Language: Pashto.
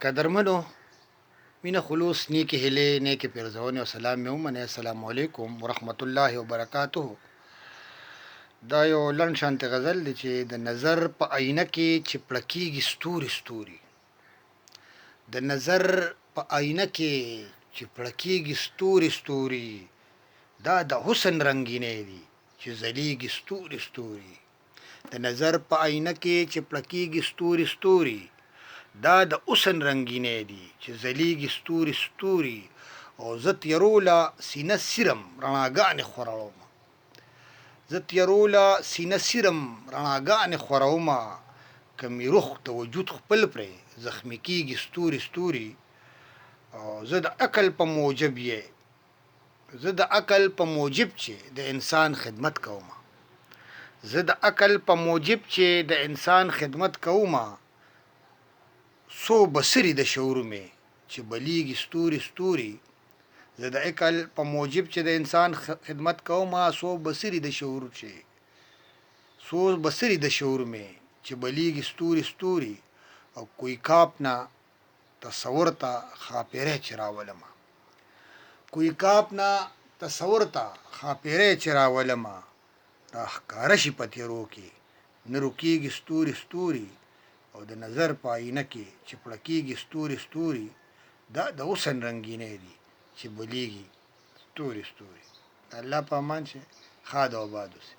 قدرمنو مینه خلوص نیکی هیلې نیکی پیرزونې او سلام مې ومنئ. السلام علیکم ورحمت الله وبرکاته. دا یو لنډ شانتې غزل دی چې د نظر په آینه کې چې پړکېږي ستوري ستوري. د نظر په آینه کې چې پړکېږي ستوري ستوري، دا د حسن رنګینې دي چې ځلیږي ستوري ستوري. د نظر په آینه کې چې پړکېږي ستوري ستوري، دا د حسن رنګینې دي چې ځلیږي ستوري ستوري. او زه تیروله سینه سیرم رڼاګانې خورومه، زه تیروله سینه سیرم رڼاګانې خورومه، که مې روح د وجود خپل پرې زخمي کېږي ستوري ستوري. او زه د عقل په موجب یې، زه د عقل په موجب چې د انسان خدمت کومه، زه د عقل په موجب چې د انسان خدمت کومه، څو بصرې د شعور مې چې بلیږي ستوري ستوري. زه د عقل په موجب چې د انسان خدمت کومه، څو بصرې د شعور چې څو بصرې د شعور مې چې بلیږي ستوري ستوري. او کوی کاپ نه تصور ته خاپیری چې راولمه، کوی کاپ نه تصور ته خاپیری چې راولمه، دا ښکاره شي په تیرو کې نه رکېږي ستوري ستوري. او د نظر په آینه کې چې پړکېږي ستوري ستوري، دا د حسن رنګینې دي چې بلیږي ستوري ستوري. الله په امان شه، ښاد او آباد اوسئ.